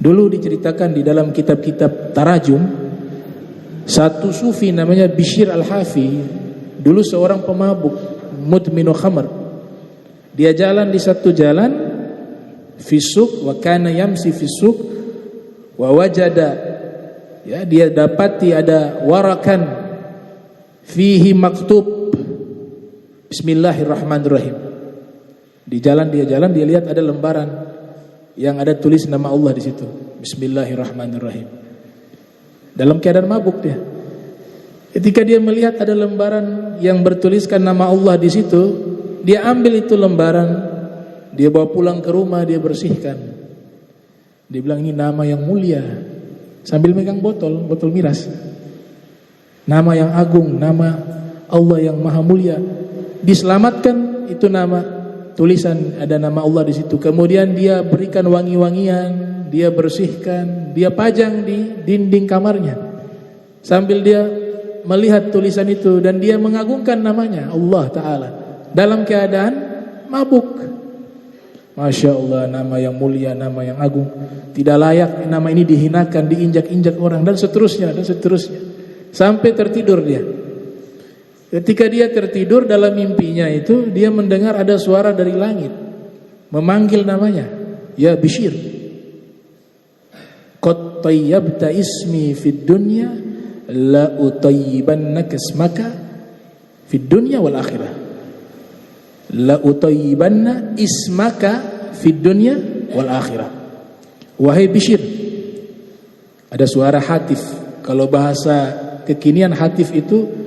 Dulu diceritakan di dalam kitab-kitab tarajum, satu sufi namanya Bishr Al-Hafi, dulu seorang pemabuk, mudminu khamr. Dia jalan di satu jalan, fisuk wa kana yamsi fisuk wa wajada, ya, dia dapati ada warakan fihi maktub Bismillahirrahmanirrahim. Di jalan dia lihat ada lembaran yang ada tulis nama Allah di situ, Bismillahirrahmanirrahim. Dalam keadaan mabuk dia. Ketika dia melihat ada lembaran yang bertuliskan nama Allah di situ, dia ambil itu lembaran, dia bawa pulang ke rumah, dia bersihkan. Dia bilang ini nama yang mulia, sambil megang botol miras. Nama yang agung, nama Allah yang maha mulia. Diselamatkan itu nama, tulisan ada nama Allah di situ. Kemudian dia berikan wangi-wangian, dia bersihkan, dia pajang di dinding kamarnya. Sambil dia melihat tulisan itu dan dia mengagungkan namanya Allah Ta'ala dalam keadaan mabuk. Masya Allah, nama yang mulia, nama yang agung. Tidak layak nama ini dihinakan, diinjak-injak orang, dan seterusnya. Sampai tertidur dia. Ketika dia tertidur, dalam mimpinya itu dia mendengar ada suara dari langit memanggil namanya, ya Bishr, qad tayyabta ismi fid dunya la utayyibannaka ismaka fid dunya wal akhirah. La utayyibanna ismaka fid dunya wal akhirah. Wahai Bishr, ada suara hatif. Kalau bahasa kekinian hatif itu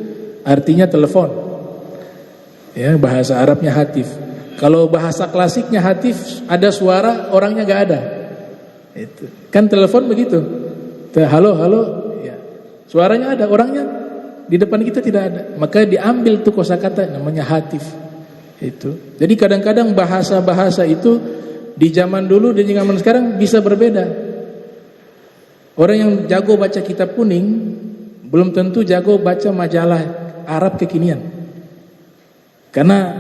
artinya telepon, ya, bahasa Arabnya hatif. Kalau bahasa klasiknya hatif, ada suara orangnya gak ada. Itu kan telepon begitu, halo, ya. Suaranya ada, orangnya di depan kita tidak ada. Maka diambil tuh kosakata namanya hatif. Itu. Jadi kadang-kadang bahasa-bahasa itu di zaman dulu dan di zaman sekarang bisa berbeda. Orang yang jago baca kitab kuning belum tentu jago baca majalah Arab kekinian. Karena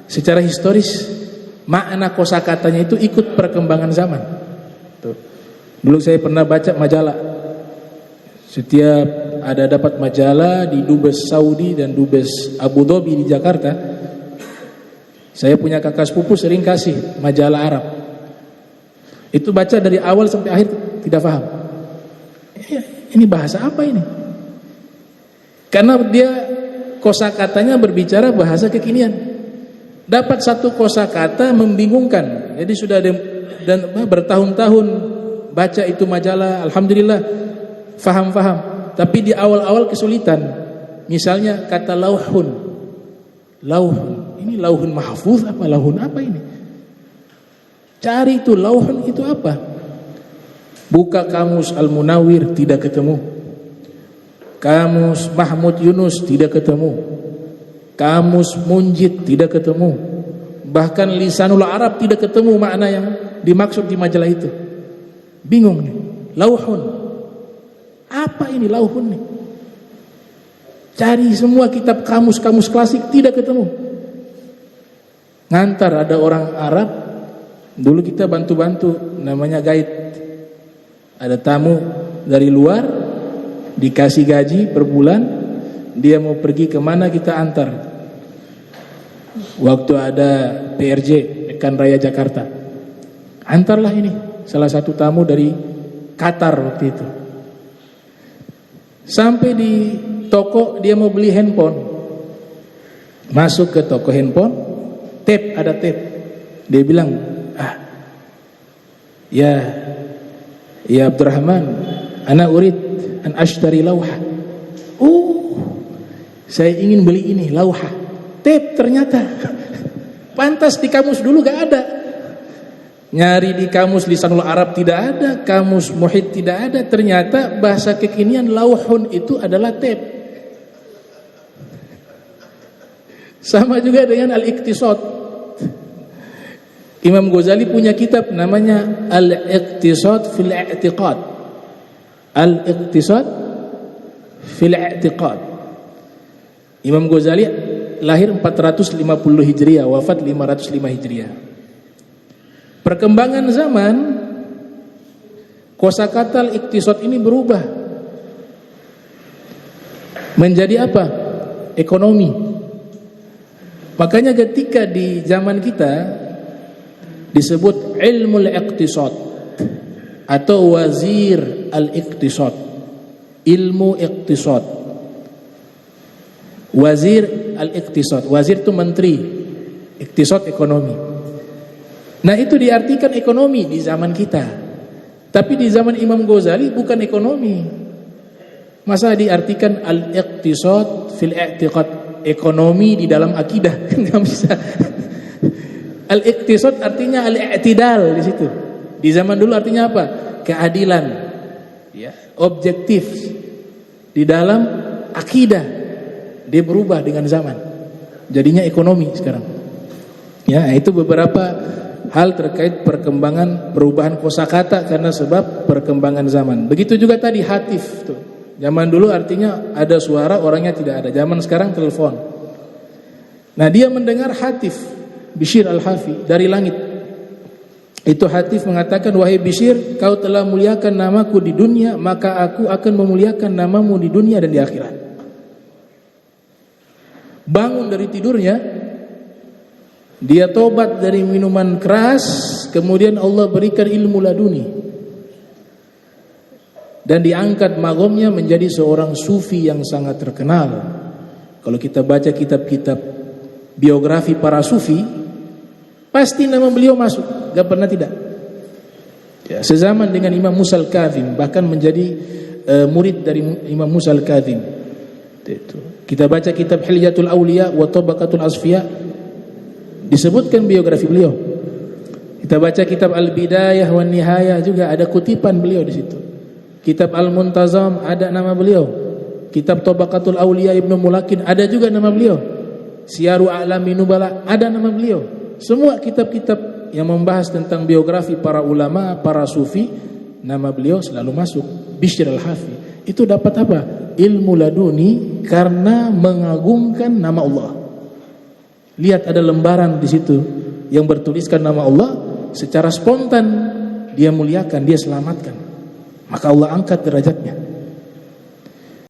secara historis makna kosakatanya itu ikut perkembangan zaman. Tuh. Dulu saya pernah baca majalah. Setiap ada dapat majalah di Dubes Saudi dan Dubes Abu Dhabi di Jakarta, saya punya kakak sepupu sering kasih majalah Arab. Itu baca dari awal sampai akhir tidak paham. Ini bahasa apa ini? Karena dia kosakatanya berbicara bahasa kekinian. Dapat satu kosakata membingungkan. Jadi sudah dan bertahun-tahun baca itu majalah, alhamdulillah faham. Tapi di awal-awal kesulitan. Misalnya kata lauhun. Ini lauhun mahfuz apa lauhun apa ini? Cari itu lauhun itu apa? Buka kamus Al-Munawir tidak ketemu. Kamus Mahmud Yunus tidak ketemu. Kamus Munjid tidak ketemu. Bahkan Lisanul Arab tidak ketemu makna yang dimaksud di majalah itu. Bingung nih. Lauhun. Apa ini lauhun nih? Cari semua kitab kamus-kamus klasik tidak ketemu. Ngantar ada orang Arab, dulu kita bantu-bantu namanya guide. Ada tamu dari luar, dikasih gaji per bulan, dia mau pergi kemana kita antar. Waktu ada PRJ Pekan Raya Jakarta, antarlah ini salah satu tamu dari Qatar waktu itu. Sampai di toko dia mau beli handphone, masuk ke toko handphone, ada tape. Dia bilang, ya Abdurrahman, ana urid an ashtari lauha. Saya ingin beli ini lauha. Tape ternyata. Pantas di kamus dulu gak ada. Nyari di kamus Lisanul Arab tidak ada, kamus Muhit tidak ada. Ternyata bahasa kekinian lauhun itu adalah tape. Sama juga dengan al-iqtisad. Imam Ghazali punya kitab namanya Al-Iqtisad fil I'tiqad. Al-Iqtisad fil I'tiqad. Imam Ghazali lahir 450 Hijriah, wafat 505 Hijriah. Perkembangan zaman Kosakata al-iqtisad ini berubah menjadi apa? Ekonomi. Makanya ketika di zaman kita disebut ilmu al-iqtisad atau wazir al-iqtisad, ilmu iqtisad, wazir al-iqtisad, wazir itu menteri, iqtisad ekonomi. Nah itu diartikan ekonomi di zaman kita, tapi di zaman Imam Ghazali bukan ekonomi. Masa diartikan al-iqtisad fil i'tiqad, ekonomi di dalam akidah, kan nggak bisa. Al-iqtisad artinya al-i'tidal di situ. Di zaman dulu artinya apa? Keadilan, ya, objektif di dalam akidah. Dia berubah dengan zaman, jadinya ekonomi sekarang. Ya, itu beberapa hal terkait perkembangan perubahan kosakata karena sebab perkembangan zaman. Begitu juga tadi hatif tuh. Zaman dulu artinya ada suara, orangnya tidak ada. Zaman sekarang telepon. Nah, dia mendengar hatif Bishr al-Hafi dari langit. Itu hatif mengatakan, wahai Bishr, kau telah muliakan namaku di dunia, maka aku akan memuliakan namamu di dunia dan di akhirat. Bangun dari tidurnya, dia tobat dari minuman keras, kemudian Allah berikan ilmu laduni. Dan diangkat magomnya menjadi seorang sufi yang sangat terkenal. Kalau kita baca kitab-kitab biografi para sufi, pasti nama beliau masuk, gak pernah tidak. Ya, sezaman dengan Imam Musa al-Kadzim, bahkan menjadi murid dari Imam Musa al-Kadzim. Kita baca kitab Hilyatul Awliya wa Tabaqatul Asfiya, disebutkan biografi beliau. Kita baca kitab Al-Bidayah wa Nihayah, juga ada kutipan beliau di situ. Kitab Al-Muntazam ada nama beliau. Kitab Tabaqatul Awliya Ibnu Mulakin ada juga nama beliau. Syiaru A'lami Nubala ada nama beliau. Semua kitab-kitab yang membahas tentang biografi para ulama, para sufi, nama beliau selalu masuk. Bishr al-Hafi itu dapat apa? Ilmu laduni karena mengagungkan nama Allah. Lihat ada lembaran di situ yang bertuliskan nama Allah, secara spontan dia muliakan, dia selamatkan. Maka Allah angkat derajatnya.